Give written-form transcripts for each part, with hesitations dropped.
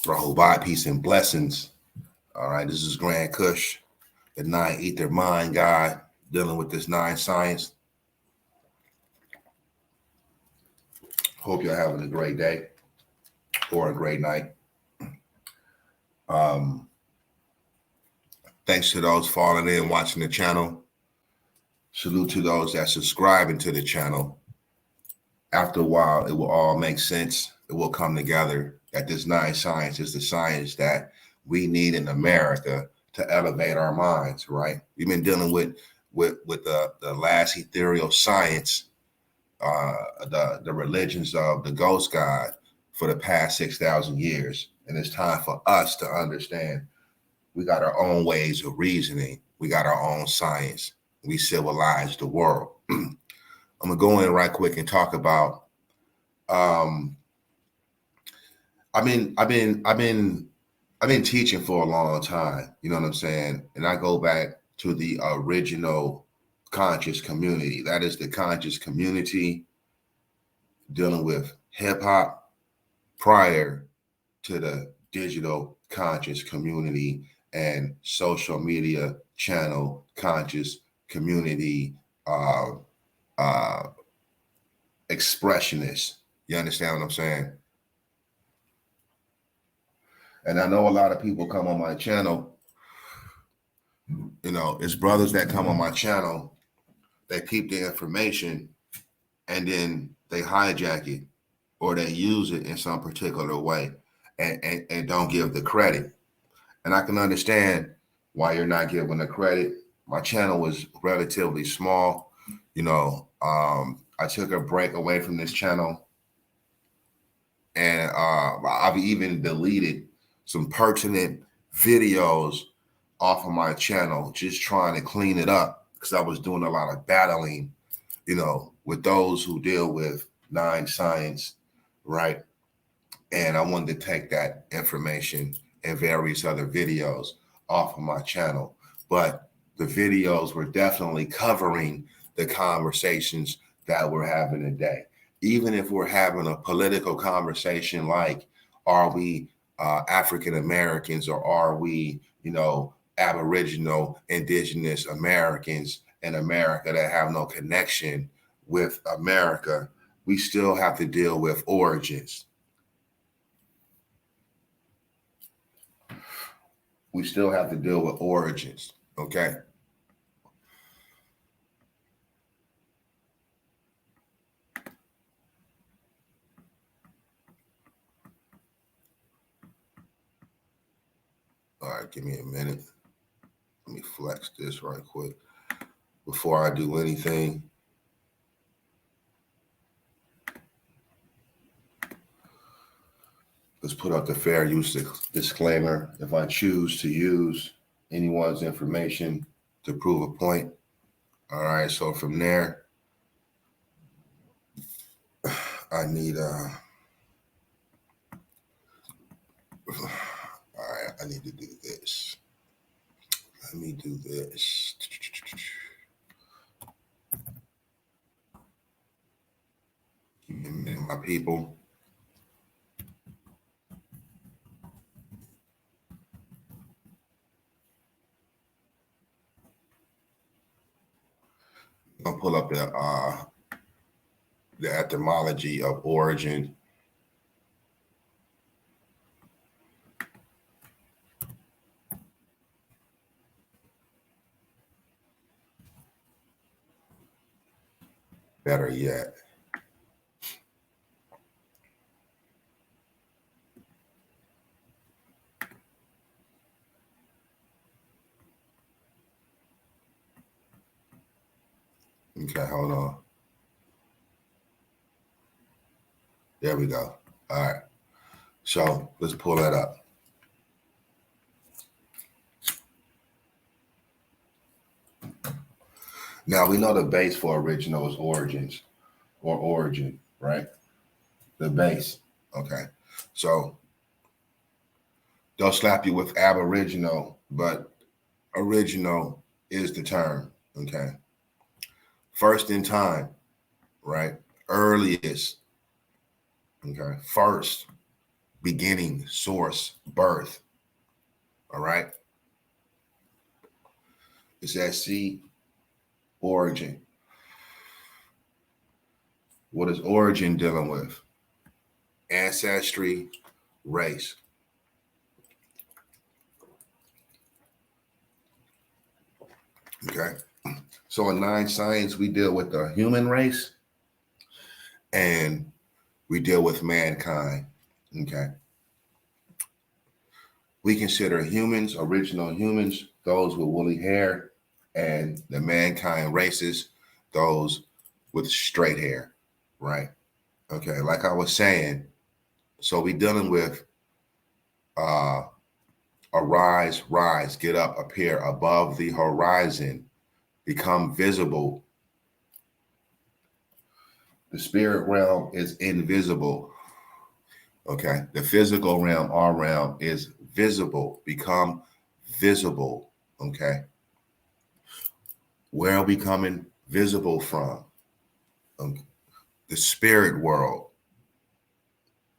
Rahubat, peace and blessings. All right, this is GrandKush, the nine ether mind guy, dealing with this nine science. Hope you're having a great day or a great night. Thanks to those falling in, watching the channel. Salute to those that subscribing to the channel. After a while, it will all make sense. It will come together that this nine science is the science that we need in America to elevate our minds, right? We've been dealing with the last ethereal science, the religions of the ghost god for the past 6,000 years. And it's time for us to understand we got our own ways of reasoning. We got our own science. We civilize the world. I'm gonna go in right quick and talk about. I've been teaching for a long time. You know what I'm saying? And I go back to the original conscious community. That is the conscious community dealing with hip hop prior to the digital conscious community and social media channel conscious community expressionists. You understand what I'm saying? And I know a lot of people come on my channel, you know, it's brothers that come on my channel, they keep the information and then they hijack it or they use it in some particular way and don't give the credit. And I can understand why you're not giving the credit. My channel was relatively small. You know, I took a break away from this channel and I've even deleted some pertinent videos off of my channel, just trying to clean it up because I was doing a lot of battling, you know, with those who deal with nine science, right? And I wanted to take that information and various other videos off of my channel. But the videos were definitely covering the conversations that we're having today. Even if we're having a political conversation like, are we African Americans or are we, you know, Aboriginal, Indigenous Americans in America that have no connection with America, we still have to deal with origins. We still have to deal with origins, okay? All right, give me a minute. Let me flex this right quick before I do anything. Let's put up the fair use disclaimer. If I choose to use anyone's information to prove a point. All right, so from there, I need all right, I need to do this. Let me do this. Give me a minute, my people. I'll pull up the etymology of origin. Better yet, okay, hold on. There we go. All right. So let's pull that up. Now we know the base for original is origins or origin, right? The base. Okay. So they'll slap you with aboriginal, but original is the term. Okay. First in time, right? Earliest. Okay. First. beginning, source, birth. All right. It's that C, origin. What is origin dealing with? Ancestry, race. Okay. So in 9 science, we deal with the human race and we deal with mankind. Okay. We consider humans, original humans, those with woolly hair, and the mankind races, those with straight hair, right? Okay, like I was saying, so we dealing with arise, rise, get up, appear above the horizon, become visible. The spirit realm is invisible. Okay, the physical realm, our realm, is visible, become visible. Okay, where are we coming visible from? The spirit world.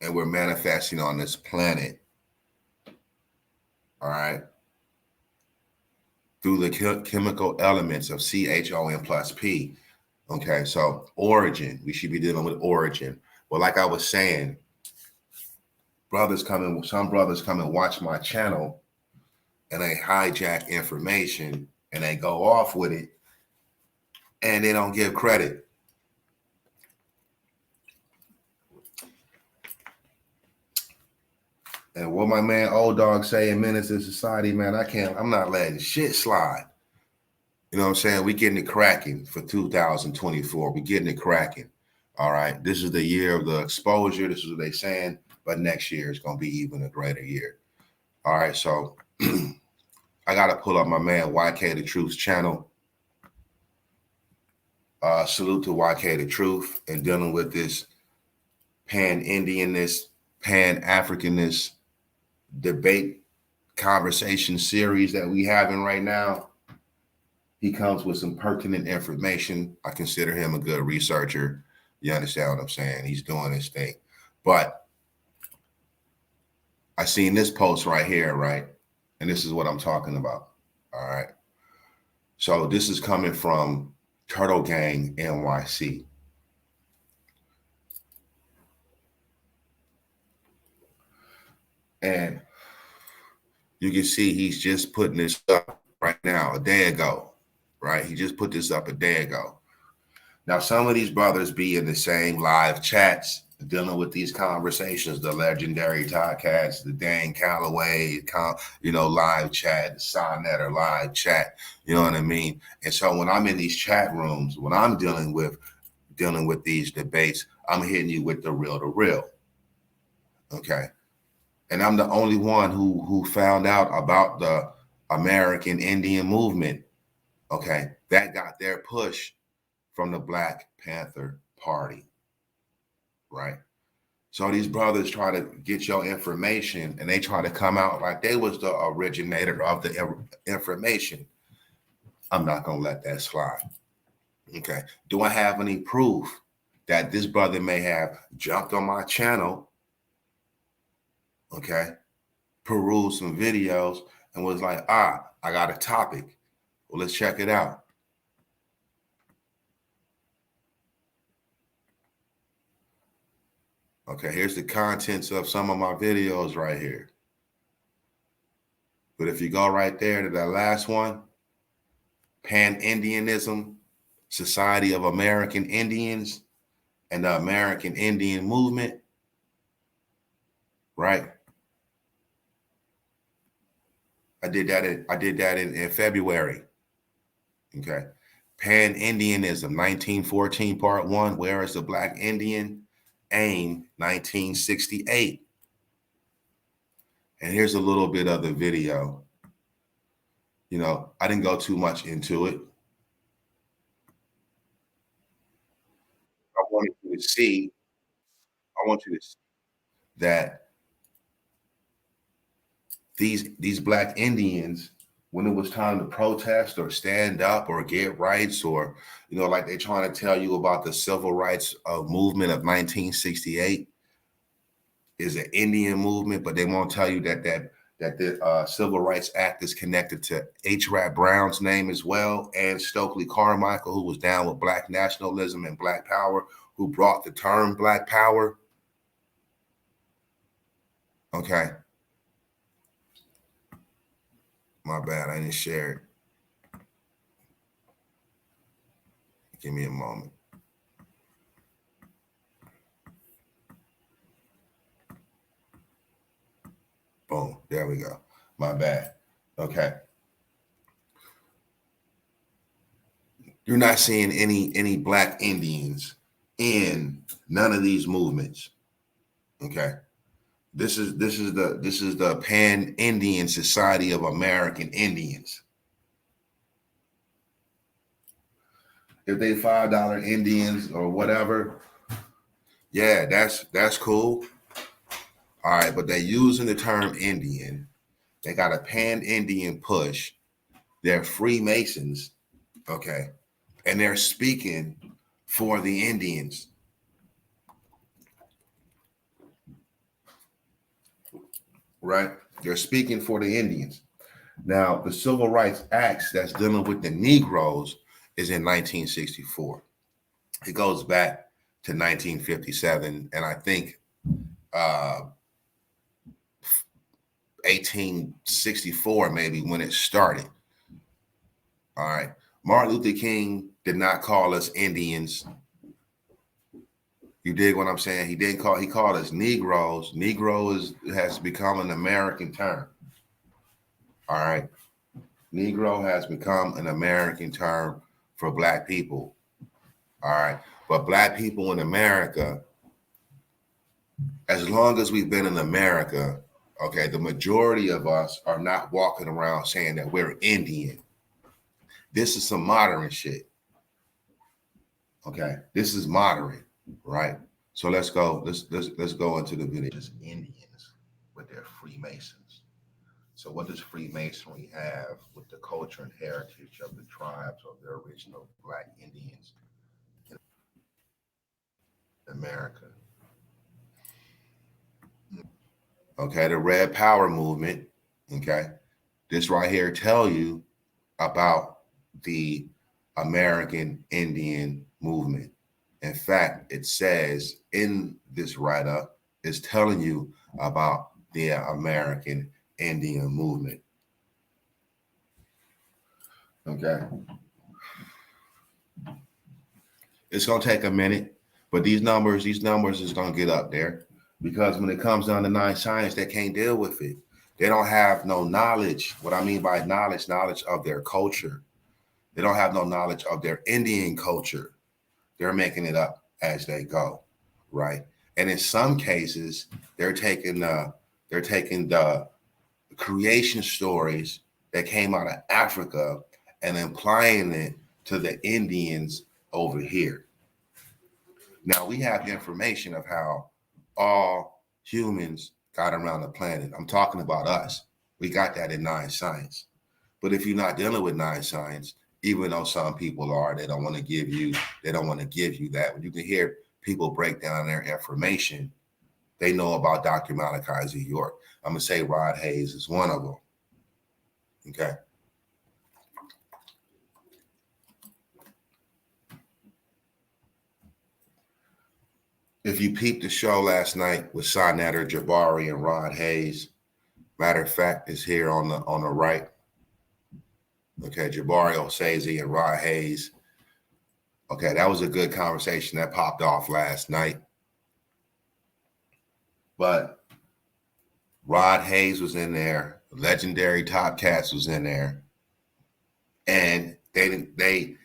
And we're manifesting on this planet. All right. Through the chemical elements of CHON plus P. Okay, so origin, we should be dealing with origin. Well, like I was saying, some brothers come and watch my channel and they hijack information and they go off with it and they don't give credit. And what my man Old Dog say in Menace to Society, man, I'm not letting shit slide. You know what I'm saying? We getting it cracking for 2024. We getting it cracking. All right. This is the year of the exposure. This is what they saying. But next year is going to be even a greater year. All right. So I got to pull up my man YK The Truth's channel. Salute to YK The Truth and dealing with this Pan Indianist, Pan Africanist debate conversation series that we having right now. He comes with some pertinent information. I consider him a good researcher. You understand what I'm saying? He's doing his thing. But I seen this post right here, right? And this is what I'm talking about. All right. So this is coming from TurtleGangNYC. And you can see he's just putting this up right now, a day ago. Right? He just put this up a day ago. Now, some of these brothers be in the same live chats dealing with these conversations, the legendary Toddcats, the Dan Calloway, live chat, the Sonnetter live chat, you know what I mean? And so when I'm in these chat rooms, when I'm dealing with these debates, I'm hitting you with the real. Okay. And I'm the only one who found out about the American Indian movement. Okay, that got their push from the Black Panther Party, right? So these brothers try to get your information and they try to come out like they was the originator of the information. I'm not going to let that slide. Okay, do I have any proof that this brother may have jumped on my channel, okay, perused some videos and was like, I got a topic. Well, let's check it out. Okay, here's the contents of some of my videos right here. But if you go right there to that last one, Pan Indianism, Society of American Indians, and the American Indian Movement, right? I did that in February. Okay. Pan Indianism, 1914, Part 1, Where is the Black Indian? AIM, 1968. And here's a little bit of the video. You know, I didn't go too much into it. I want you to see that these Black Indians, when it was time to protest or stand up or get rights, or, like they're trying to tell you about the civil rights movement of 1968, is an Indian movement, but they won't tell you that the Civil Rights Act is connected to H. Rap Brown's name as well, and Stokely Carmichael, who was down with Black nationalism and Black Power, who brought the term Black Power. Okay. My bad, I didn't share it. Give me a moment. Boom, there we go. My bad. Okay. You're not seeing any Black Indians in none of these movements. Okay. This is the Pan Indian Society of American Indians. If they $5 Indians or whatever, yeah, that's cool. All right, but they're using the term Indian. They got a Pan Indian push. They're Freemasons, okay, and they're speaking for the Indians. Right? They're speaking for the Indians. Now, the Civil Rights Acts that's dealing with the Negroes is in 1964. It goes back to 1957, and I think 1864 maybe when it started. All right. Martin Luther King did not call us Indians. You dig what I'm saying? He called us Negroes. Negro has become an American term. All right. Negro has become an American term for Black people. All right. But Black people in America, as long as we've been in America, okay, the majority of us are not walking around saying that we're Indian. This is some modern shit. Okay. This is modern, right? So let's go. Let's go into the video. Just Indians with their Freemasons. So what does Freemasonry have with the culture and heritage of the tribes of the original Black Indians in America? Okay, the Red Power movement. Okay, this right here tell you about the American Indian movement. In fact, it says in this write-up, it's telling you about the American Indian movement. Okay. It's going to take a minute, but these numbers is going to get up there, because when it comes down to 9 science, they can't deal with it. They don't have no knowledge. What I mean by knowledge of their culture. They don't have no knowledge of their Indian culture. They're making it up as they go, right? And in some cases, they're taking the creation stories that came out of Africa and applying it to the Indians over here. Now we have information of how all humans got around the planet. I'm talking about us. We got that in 9 science. But if you're not dealing with 9 science, even though some people are, they don't want to give you that. When you can hear people break down their information, they know about Dr. Malachi Z. York. I'm going to say Rod Hayes is one of them. Okay. If you peeped the show last night with Sonatter Jabari and Rod Hayes, matter of fact, is here on the right. Okay, Jabari Osaze and Rod Hayes. Okay, that was a good conversation that popped off last night. But Rod Hayes was in there, legendary Top Cats was in there, and they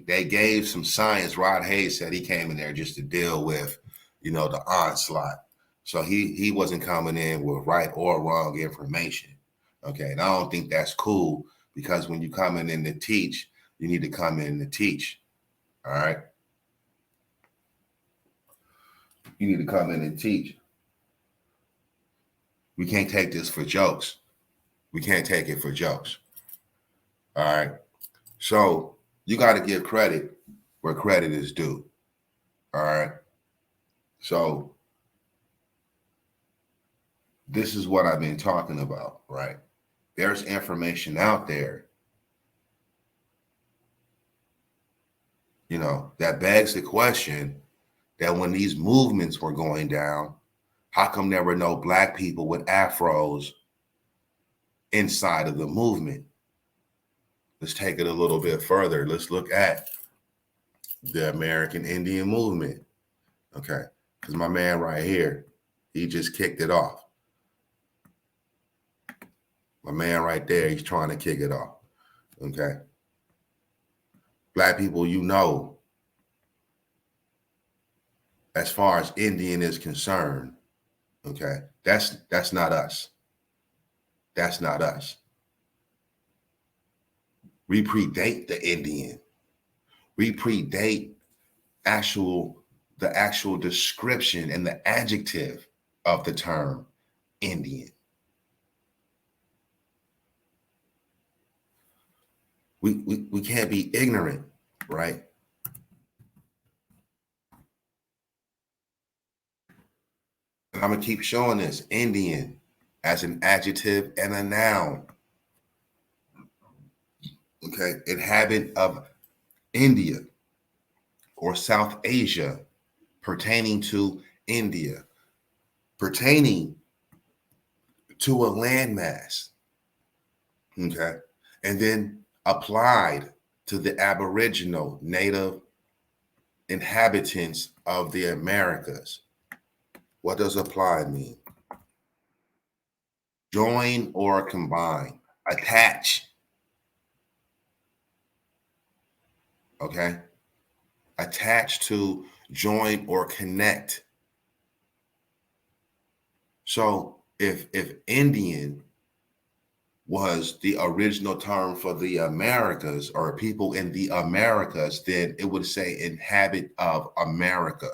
gave some science. Rod Hayes said he came in there just to deal with, the onslaught. So he wasn't coming in with right or wrong information. Okay, and I don't think that's cool, because when you come in to teach, you need to come in to teach. All right. You need to come in and teach. We can't take this for jokes. We can't take it for jokes. All right. So you got to give credit where credit is due. All right. So this is what I've been talking about, right? There's information out there, you know, that begs the question that when these movements were going down, how come there were no Black people with afros inside of the movement? Let's take it a little bit further. Let's look at the American Indian movement, okay? Because my man right here, he just kicked it off. My man right there, he's trying to kick it off, okay? Black people, you know, as far as Indian is concerned, okay, that's not us. That's not us. We predate the Indian. We predate the actual description and the adjective of the term Indian. We can't be ignorant, right? I'm gonna keep showing this Indian as an adjective and a noun. Okay, inhabit of India or South Asia, pertaining to India, pertaining to a landmass. Okay, and then applied to the Aboriginal native inhabitants of the Americas. What does apply mean? Join or combine, attach. Okay, attach to, join or connect. So if Indian was the original term for the Americas or people in the Americas, then it would say inhabit of America.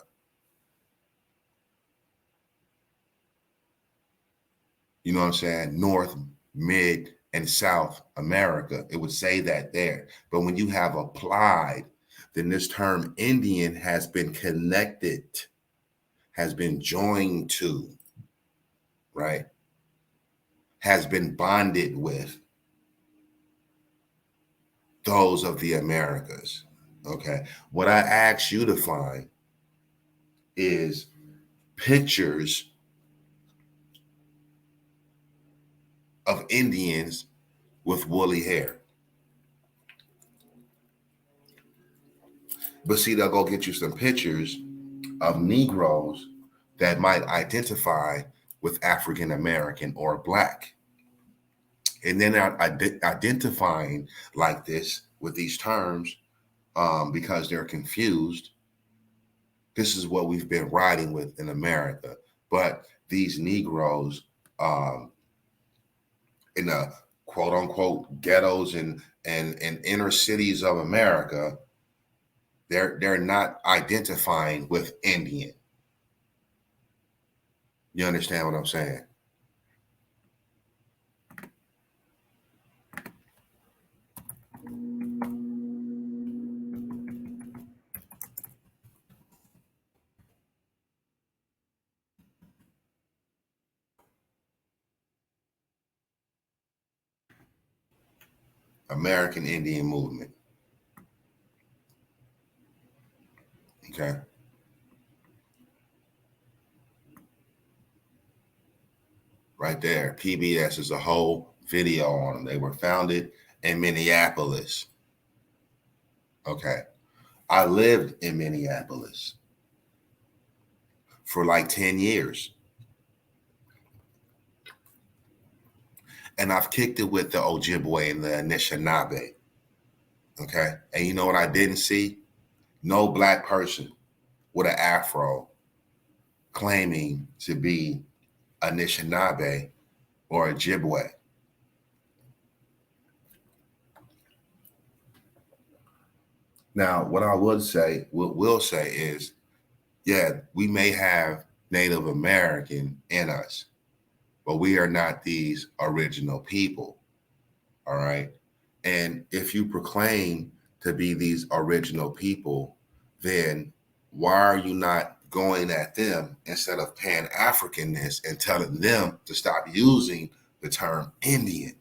You know what I'm saying? North, Mid, and South America. It would say that there. But when you have applied, then this term Indian has been connected, has been joined to, right? Has been bonded with those of the Americas. Okay. What I asked you to find is pictures of Indians with woolly hair. But see, they'll go get you some pictures of Negroes that might identify with African American or Black. And then identifying like this with these terms because they're confused. This is what we've been riding with in America. But these Negroes in the quote unquote ghettos and inner cities of America, they're not identifying with Indian. You understand what I'm saying? American Indian movement. Okay. Right there. PBS is a whole video on them. They were founded in Minneapolis. Okay. I lived in Minneapolis for like 10 years. And I've kicked it with the Ojibwe and the Anishinaabe. Okay. And you know what I didn't see? No Black person with an afro claiming to be Anishinaabe or Ojibwe. Now, what I will say is, yeah, we may have Native American in us, but we are not these original people. All right. And if you proclaim to be these original people, then why are you not going at them instead of Pan Africanist and telling them to stop using the term Indian.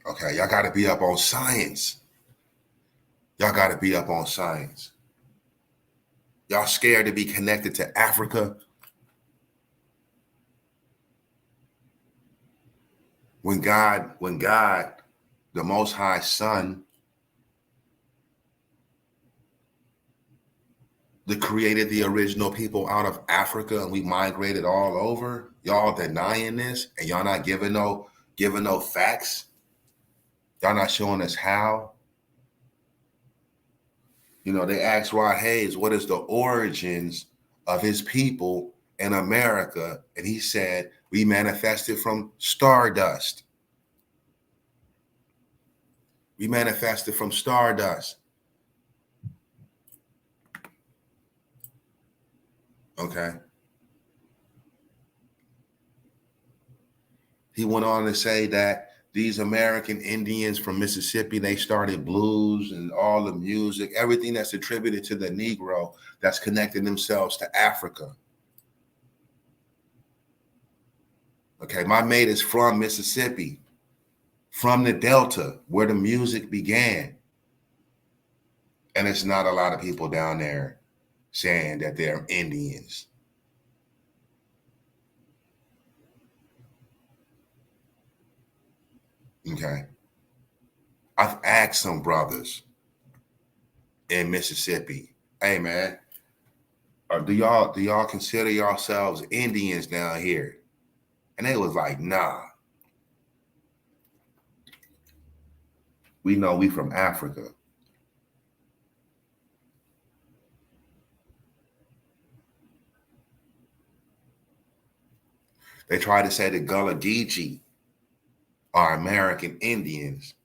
Okay, y'all got to be up on science. Y'all got to be up on science. Y'all scared to be connected to Africa? When God, the Most High Son, that created the original people out of Africa and we migrated all over, y'all denying this and y'all not giving no facts? Y'all not showing us how? You know, they asked Rod Hayes, what is the origins of his people in America? And he said, we manifested from stardust. We manifested from stardust. Okay. He went on to say that these American Indians from Mississippi, they started blues and all the music, everything that's attributed to the Negro that's connecting themselves to Africa. Okay, my mate is from Mississippi, from the Delta, where the music began. And it's not a lot of people down there saying that they're Indians. Okay. I've asked some brothers in Mississippi, hey man, do y'all consider yourselves Indians down here? And they was like, nah. We know we from Africa. They try to say the Gullah Geechee are American Indians.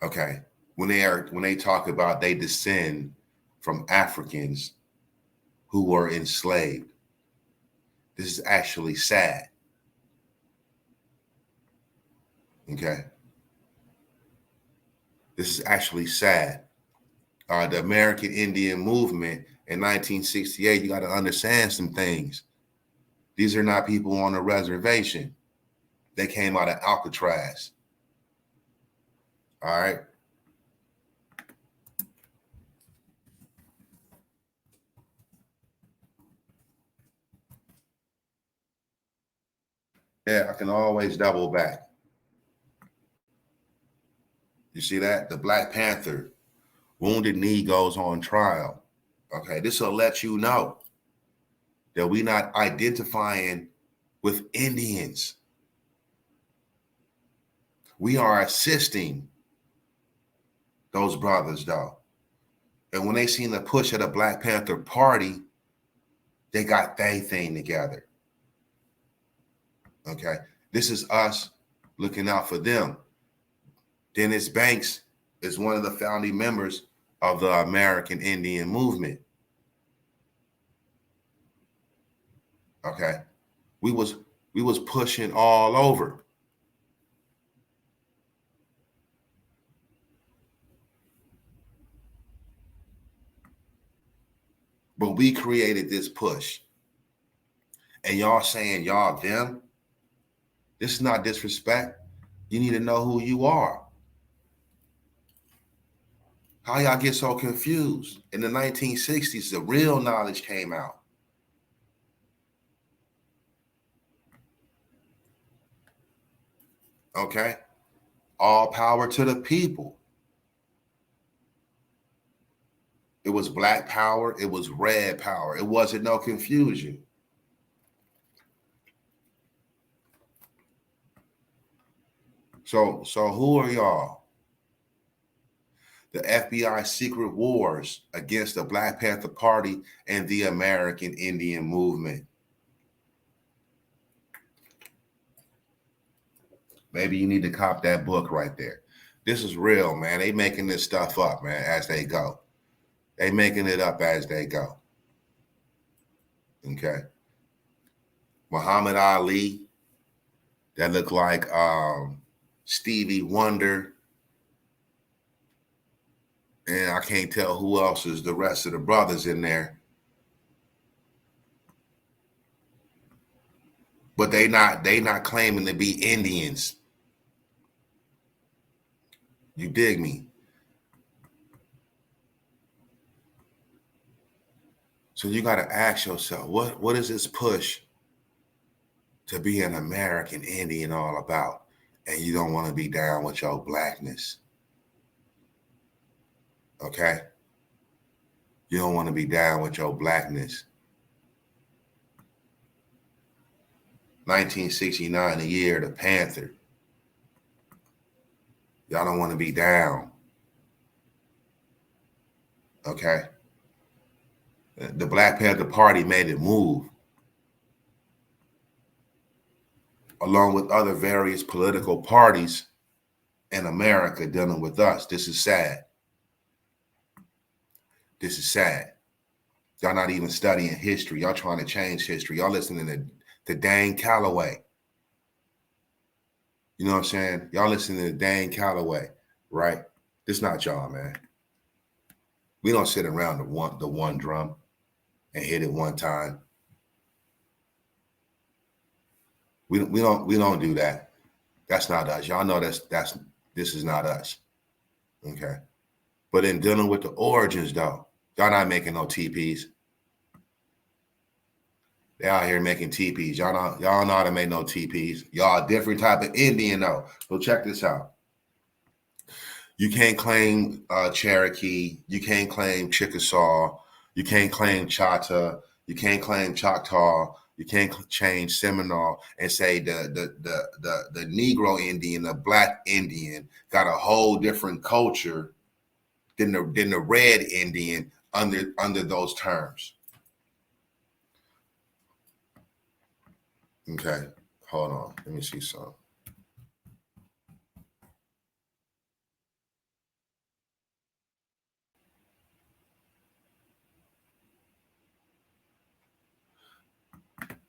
Okay. When they talk about they descend from Africans who were enslaved. This is actually sad. Okay. This is actually sad. The American Indian movement in 1968, you got to understand some things. These are not people on a reservation. They came out of Alcatraz. All right. Yeah, I can always double back. You see that? The Black Panther, Wounded Knee goes on trial. Okay, this will let you know that we're not identifying with Indians. We are assisting those brothers, though. And when they seen the push of the Black Panther Party, they got their thing together. Okay, this is us looking out for them. Dennis Banks is one of the founding members of the American Indian movement. Okay, we was pushing all over. But we created this push. And y'all saying y'all them? This is not disrespect. You need to know who you are. How y'all get so confused? In the 1960s, the real knowledge came out. Okay? All power to the people. It was black power. It was red power. It wasn't no confusion. So who are y'all? The FBI secret wars against the Black Panther Party and the American Indian movement. Maybe you need to cop that book right there. This is real, man. They making this stuff up, man, as they go. They making it up as they go. Okay. Muhammad Ali, that looked like Stevie Wonder, and I can't tell who else is the rest of the brothers in there. But they not claiming to be Indians. You dig me? So you got to ask yourself, what is this push to be an American Indian all about? And you don't want to be down with your blackness. Okay? You don't want to be down with your blackness. 1969, the year of the Panther. Y'all don't want to be down. Okay? The Black Panther Party made it move, along with other various political parties in America dealing with us. This is sad. This is sad. Y'all not even studying history. Y'all trying to change history. Y'all listening to Dan Calloway. You know what I'm saying? Y'all listening to Dan Calloway, right? This not y'all, man. We don't sit around the one drum and hit it one time. We don't do that. That's not us. Y'all know this is not us. Okay. But in dealing with the origins, though, y'all not making no teepees. They out here making teepees. Y'all know how to make no teepees. Y'all a different type of Indian, though. So check this out. You can't claim Cherokee. You can't claim Chickasaw. You can't claim Chata. You can't claim Choctaw. You can't change Seminole and say the Negro Indian, the Black Indian, got a whole different culture than the Red Indian under those terms. Okay, hold on. Let me see something.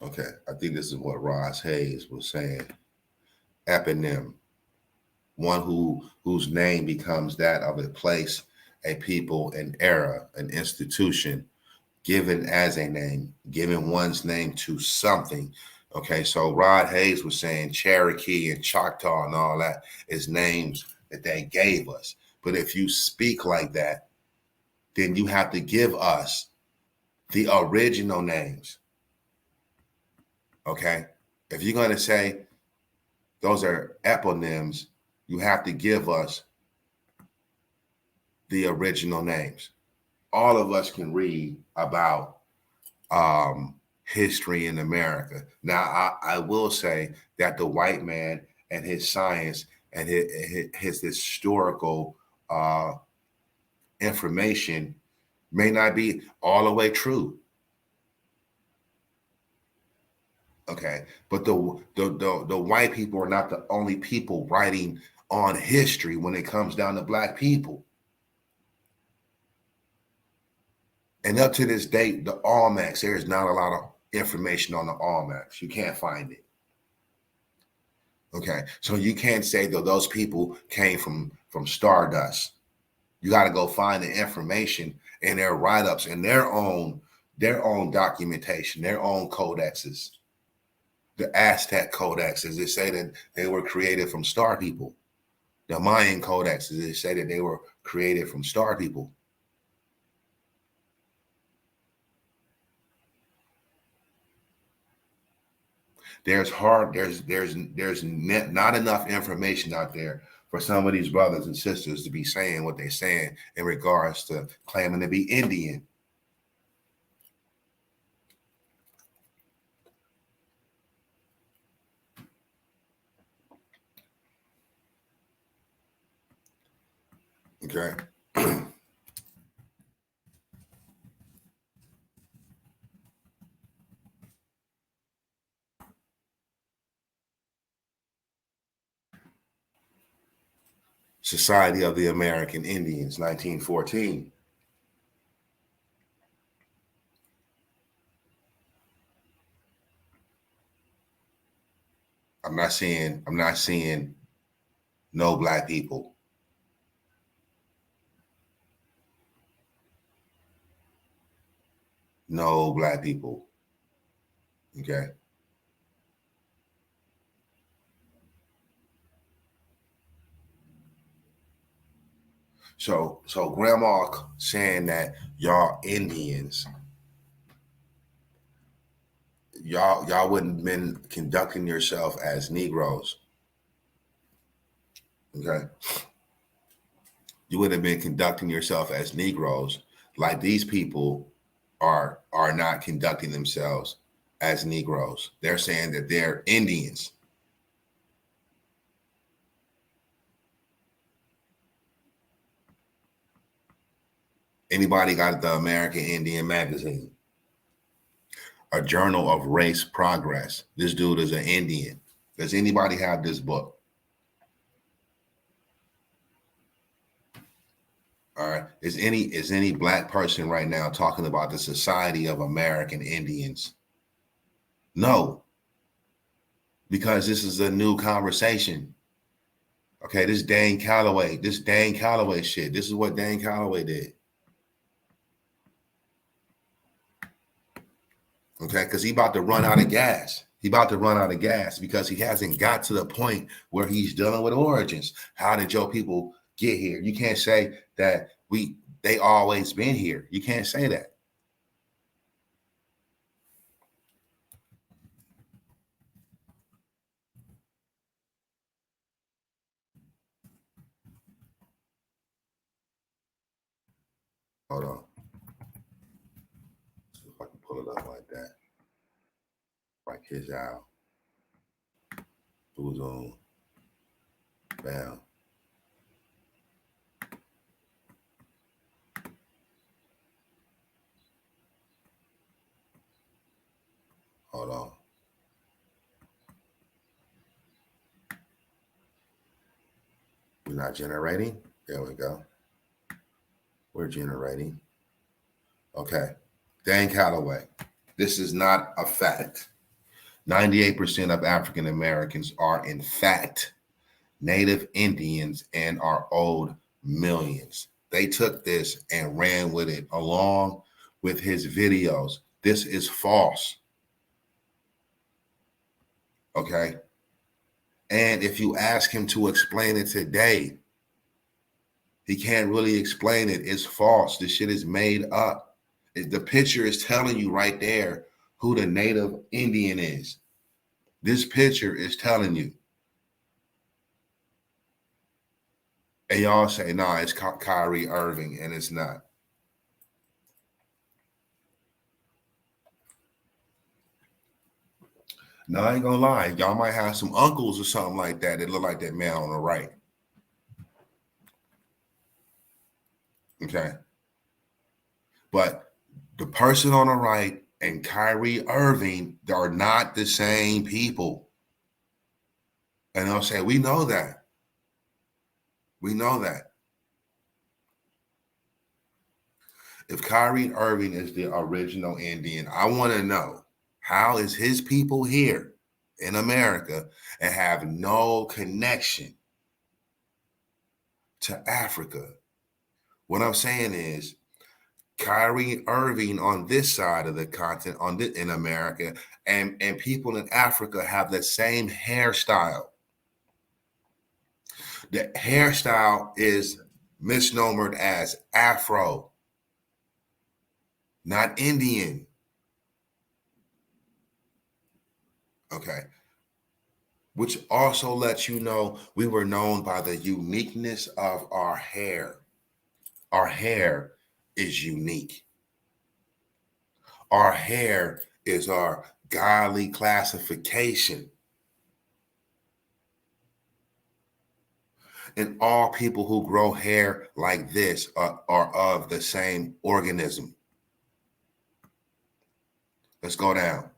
Okay, I think this is what Ross Hayes was saying. Eponym, one whose name becomes that of a place, a people, an era, an institution, given as a name, giving one's name to something. Okay, so Rod Hayes was saying Cherokee and Choctaw and all that is names that they gave us. But if you speak like that, then you have to give us the original names. Okay, if you're going to say those are eponyms, you have to give us the original names. All of us can read about history in America. Now, I will say that the white man and his science and his historical information may not be all the way true. Okay, but the white people are not the only people writing on history when it comes down to Black people. And up to this date, the Almanacs, there is not a lot of information on the Almanacs. You can't find it. Okay, so you can't say that those people came from Stardust. You got to go find the information in their write-ups and their own documentation, their own codexes. The Aztec codexes, they say that they were created from star people. The Mayan codexes, they say that they were created from star people. There's not enough information out there for some of these brothers and sisters to be saying what they're saying in regards to claiming to be Indian. Okay. Society of the American Indians, 1914. I'm not seeing No black people. No black people. Okay. So grandma saying that y'all Indians, y'all wouldn't have been conducting yourself as Negroes. Okay. You would have been conducting yourself as Negroes, like these people are not conducting themselves as Negroes. They're saying that they're Indians. Anybody got the American Indian magazine? A journal of race progress. This dude is an Indian. Does anybody have this book? All right. Is any black person right now talking about the Society of American Indians? No, because this is a new conversation. Okay, this Dane Calloway shit. This is what Dane Calloway did. Okay, because he about to run out of gas. He about to run out of gas because he hasn't got to the point where he's dealing with origins. How did your people get here? You can't say that they always been here. You can't say that. Hold on. See if I can pull it up like that. Like his out. Who's on? Bam. Hold on. We're not generating. There we go. We're generating. Okay. Dan Calloway. This is not a fact. 98% of African Americans are, in fact, Native Indians and are owed millions. They took this and ran with it along with his videos. This is false. Okay. And if you ask him to explain it today, he can't really explain it. It's false. This shit is made up. The picture is telling you right there who the Native Indian is. This picture is telling you. And y'all say, nah, it's Kyrie Irving, and it's not. No, I ain't gonna lie. Y'all might have some uncles or something like that that look like that man on the right. Okay. But the person on the right and Kyrie Irving, they are not the same people. And they'll say, we know that. We know that. If Kyrie Irving is the original Indian, I want to know, how is his people here in America and have no connection to Africa? What I'm saying is, Kyrie Irving on this side of the continent, in America, and people in Africa have the same hairstyle. The hairstyle is misnomered as Afro, not Indian. Okay. Which also lets you know we were known by the uniqueness of our hair. Our hair is unique. Our hair is our godly classification. And all people who grow hair like this are of the same organism. Let's go down.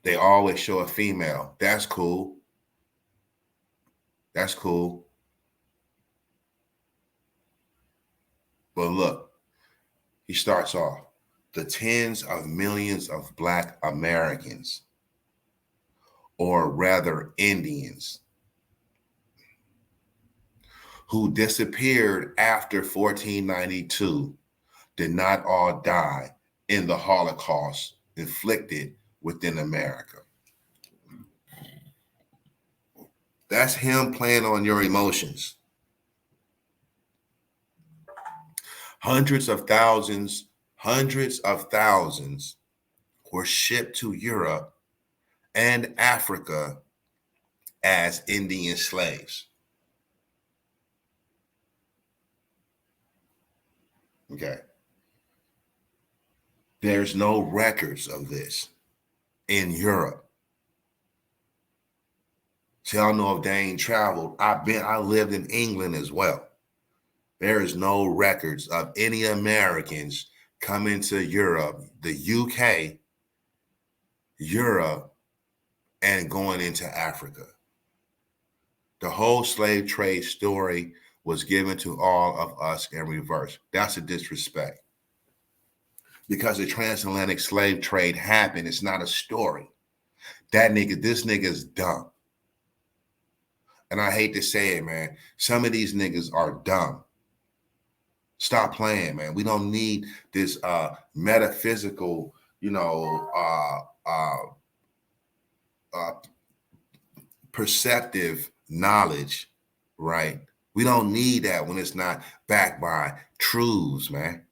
They always show a female. That's cool. That's cool. But look, he starts off, the tens of millions of Black Americans, or rather Indians, who disappeared after 1492 did not all die in the Holocaust inflicted within America. That's him playing on your emotions. Hundreds of thousands were shipped to Europe and Africa as Indian slaves. Okay. There's no records of this in Europe. See, I don't know if they ain't traveled. I lived in England as well. There is no records of any Americans coming to Europe, the UK, Europe, and going into Africa. The whole slave trade story was given to all of us in reverse. That's a disrespect. Because the transatlantic slave trade happened, it's not a story. This nigga is dumb. And I hate to say it, man. Some of these niggas are dumb. Stop playing, man. We don't need this metaphysical, perceptive knowledge, right? We don't need that when it's not backed by truths, man.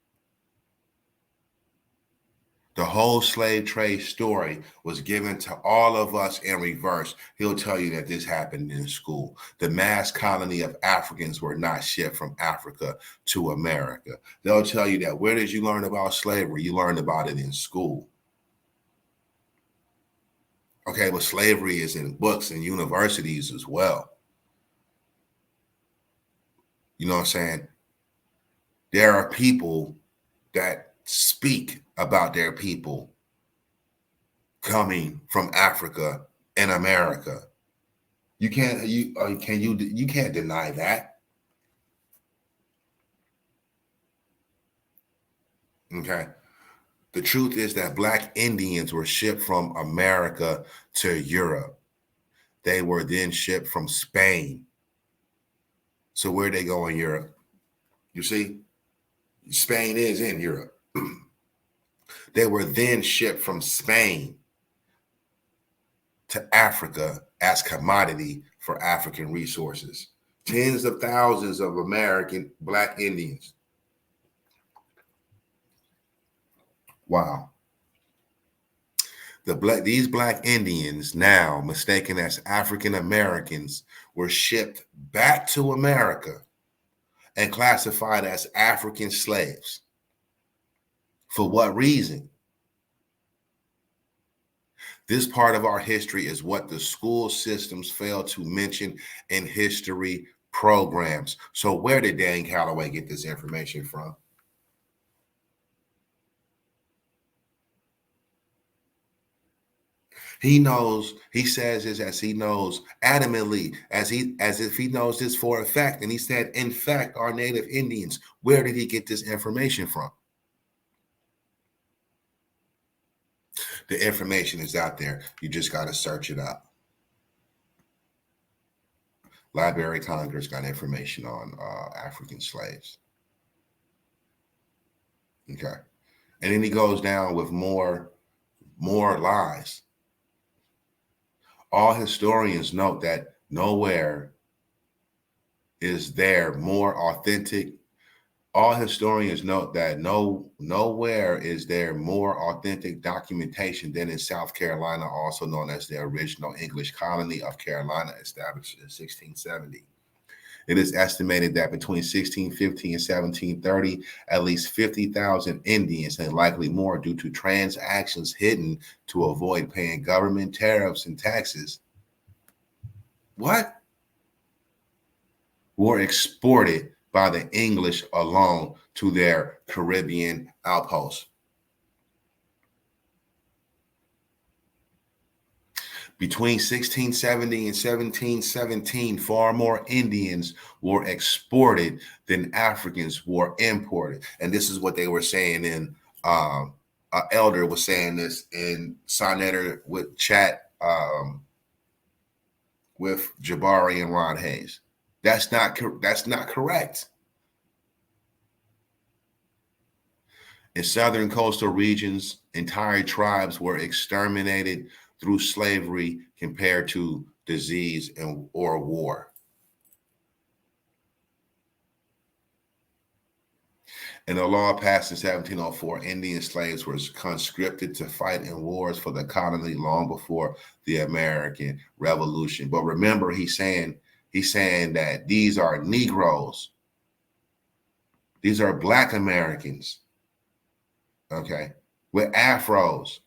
The whole slave trade story was given to all of us in reverse. He'll tell you that this happened in school. The mass colony of Africans were not shipped from Africa to America. They'll tell you that where did you learn about slavery? You learned about it in school. Okay, but slavery is in books and universities as well. You know what I'm saying? There are people that speak about their people coming from Africa and America. You can't deny that. Okay. The truth is that Black Indians were shipped from America to Europe. They were then shipped from Spain. So where they go in Europe? You see, Spain is in Europe. They were then shipped from Spain to Africa as commodity for African resources. Tens of thousands of American Black Indians. Wow. These Black Indians, now mistaken as African Americans, were shipped back to America and classified as African slaves. For what reason? This part of our history is what the school systems fail to mention in history programs. So where did Dan Calloway get this information from? He knows, he says this as he knows adamantly, as if he knows this for a fact. And he said, in fact, our native Indians. Where did he get this information from? The information is out there. You just got to search it up. Library of Congress got information on African slaves. Okay. And then he goes down with more lies. All historians note that nowhere is there more authentic. All historians note that nowhere is there more authentic documentation than in South Carolina, also known as the original English colony of Carolina, established in 1670. It is estimated that between 1650 and 1730, at least 50,000 Indians, and likely more due to transactions hidden to avoid paying government tariffs and taxes, were exported by the English alone to their Caribbean outposts. Between 1670 and 1717, far more Indians were exported than Africans were imported. And this is what they were saying in, Elder was saying this in Sonnetter with chat with Jabari and Ron Hayes. That's not correct. In southern coastal regions, entire tribes were exterminated through slavery compared to disease or war. In a law passed in 1704, Indian slaves were conscripted to fight in wars for the colony long before the American Revolution. But remember, he's saying that these are Negroes. These are Black Americans, okay, with afros.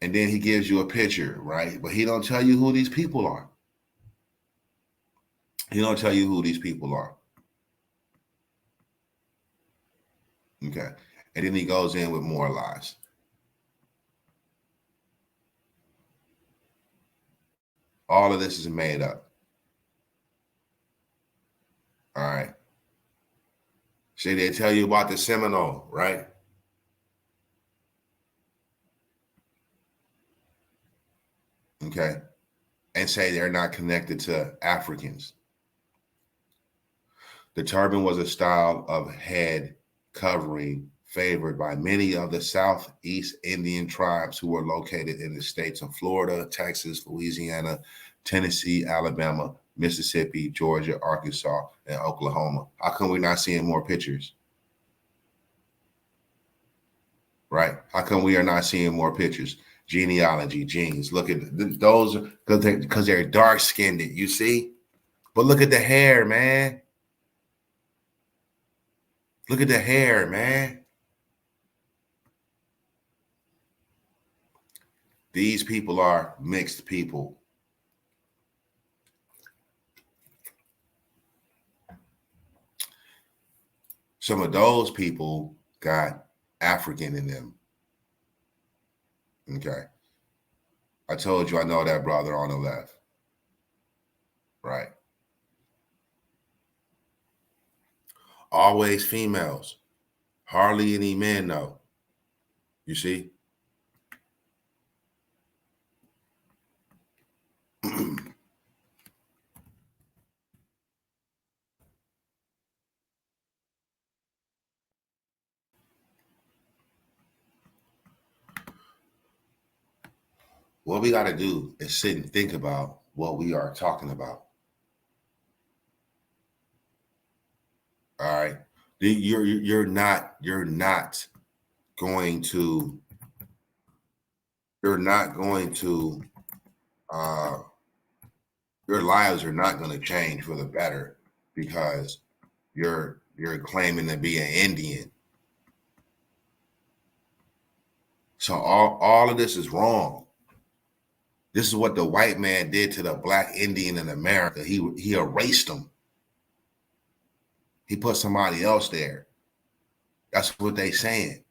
And then he gives you a picture, right? But he don't tell you who these people are. He don't tell you who these people are. Okay. And then he goes in with more lies. All of this is made up. All right. See, they tell you about the Seminole, right? Okay. And say they're not connected to Africans. The turban was a style of head covering favored by many of the Southeast Indian tribes who were located in the states of Florida, Texas, Louisiana, Tennessee, Alabama, Mississippi, Georgia, Arkansas, and Oklahoma. How come we're not seeing more pictures? Right? How come we are not seeing more pictures? Genealogy, genes. Look at those because they're dark skinned. You see? But look at the hair, man. Look at the hair, man. These people are mixed people. Some of those people got African in them. Okay. I told you I know that brother on the left. Right. Always females. Hardly any men, though. You see? What we got to do is sit and think about what we are talking about. All right. You're not going to your lives are not going to change for the better because you're claiming to be an Indian. So all of this is wrong. This is what the white man did to the Black Indian in America. He erased them. He put somebody else there. That's what they saying.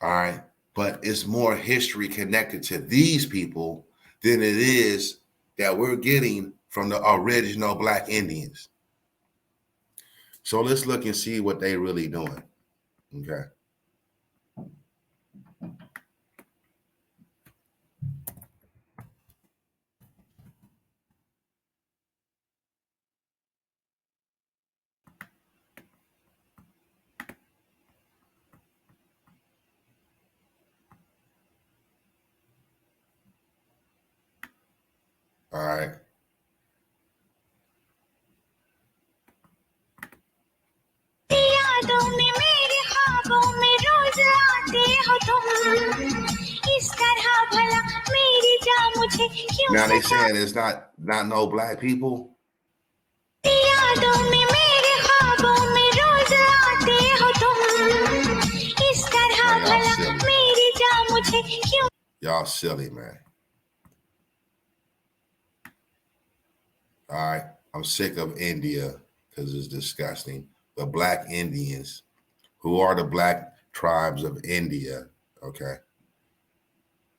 All right. But it's more history connected to these people than it is that we're getting from the original Black Indians. So let's look and see what they really doing. Okay. All right. Now they saying it's not no Black people. Y'all silly, man. All right. I'm sick of India because it's disgusting. The Black Indians, who are the Black tribes of India, okay?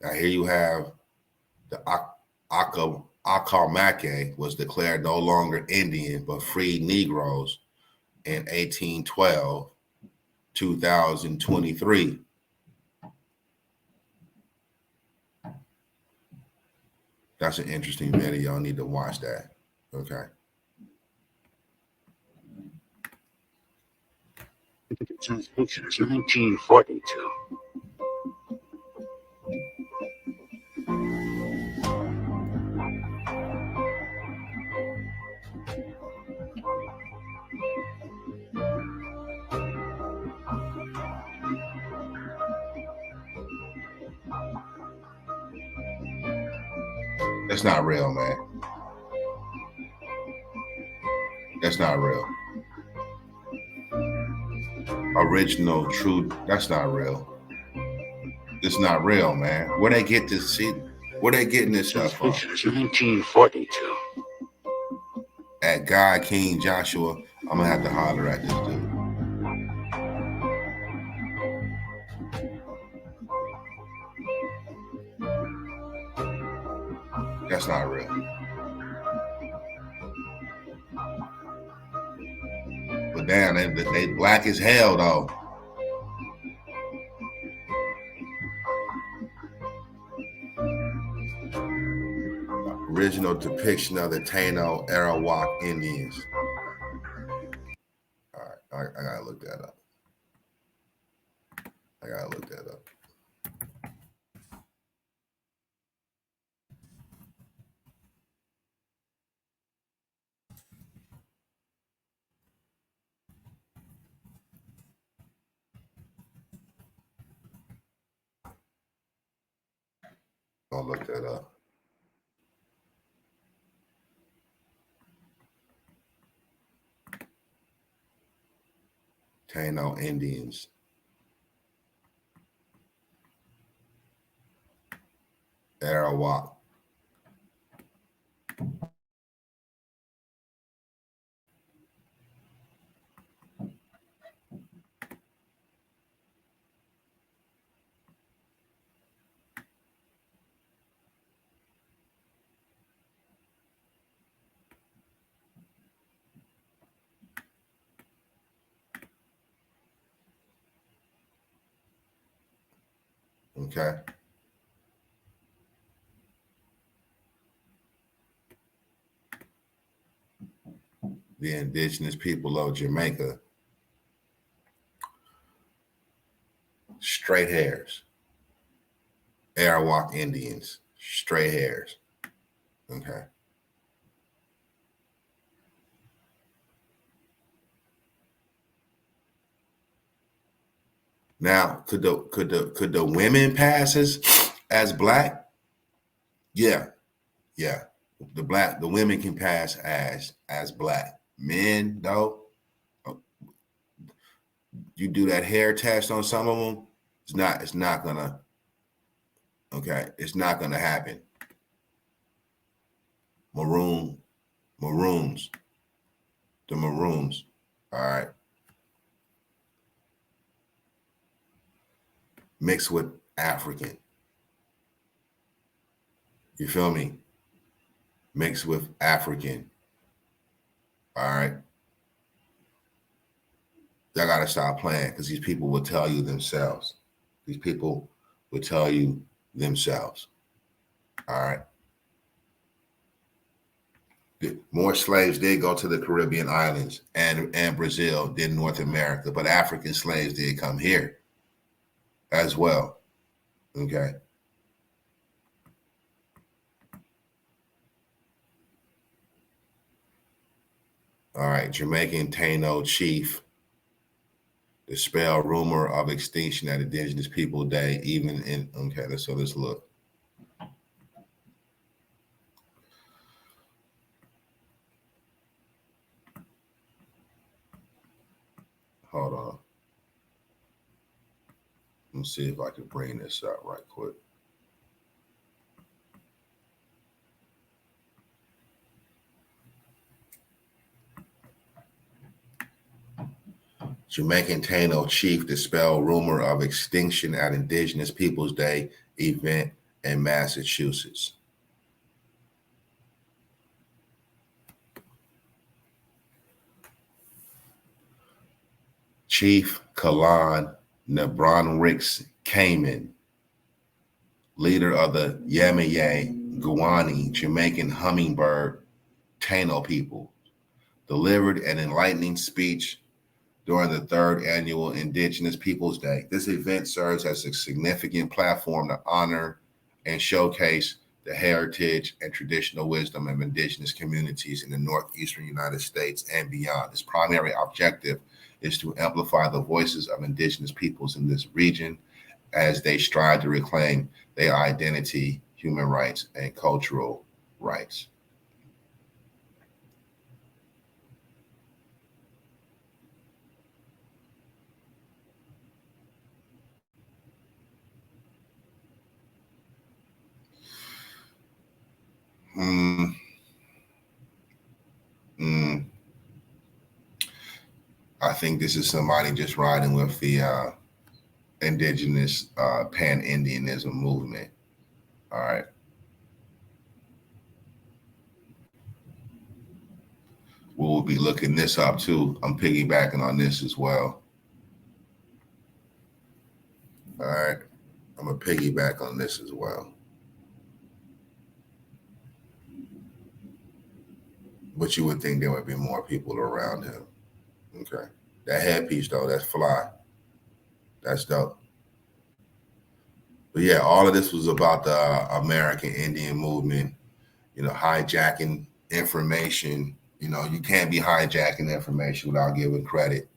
Now here you have the Akamake was declared no longer Indian, but freed Negroes in 1812, 2023. That's an interesting video. Y'all need to watch that. Okay. Since 1942. That's not real, man. That's not real. Original, true. That's not real. It's not real, man. Where they get this? See, where they getting this stuff from? 1942. At God King Joshua, I'm gonna have to holler at this dude. That's not real. But damn, they black as hell though. Original depiction of the Taino Arawak Indians. All right, I gotta look that up. I'll look that up. Taino Indians. Arawak. Okay. The indigenous people of Jamaica. Straight hairs. Arawak Indians. Straight hairs. Okay. Now, could the women pass as black? Yeah. The women can pass as black. Men, though, you do that hair test on some of them, it's not gonna. Okay, it's not gonna happen. Maroons, the maroons. All right. Mixed with African. You feel me? Mixed with African. All right. Y'all gotta stop playing because these people will tell you themselves. These people will tell you themselves. All right. More slaves did go to the Caribbean islands and Brazil than North America, but African slaves did come here as well. Okay. All right. Jamaican Taino chief dispel rumor of extinction at Indigenous People Day, even in, okay, so let's look. Hold on. Let's see if I can bring this up right quick. Jamaican Taino chief dispel rumor of extinction at Indigenous Peoples Day event in Massachusetts. Chief Kalan Nebronrix Kamen, leader of the Yemaya Guani, Jamaican hummingbird, Taino people, delivered an enlightening speech during the third annual Indigenous Peoples Day. This event serves as a significant platform to honor and showcase the heritage and traditional wisdom of indigenous communities in the northeastern United States and beyond. Its primary objective is to amplify the voices of indigenous peoples in this region as they strive to reclaim their identity, human rights, and cultural rights. Mm, mm. I think this is somebody just riding with the indigenous Pan Indianism movement. All right. We'll be looking this up too. I'm piggybacking on this as well. All right. I'm going to piggyback on this as well. But you would think there would be more people around him. Okay. That headpiece, though, that's fly. That's dope. But yeah, all of this was about the American Indian movement, hijacking information. You can't be hijacking information without giving credit.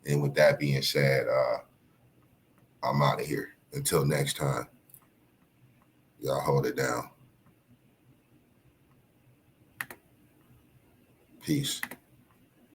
And with that being said, I'm out of here. Until next time, y'all hold it down. Peace.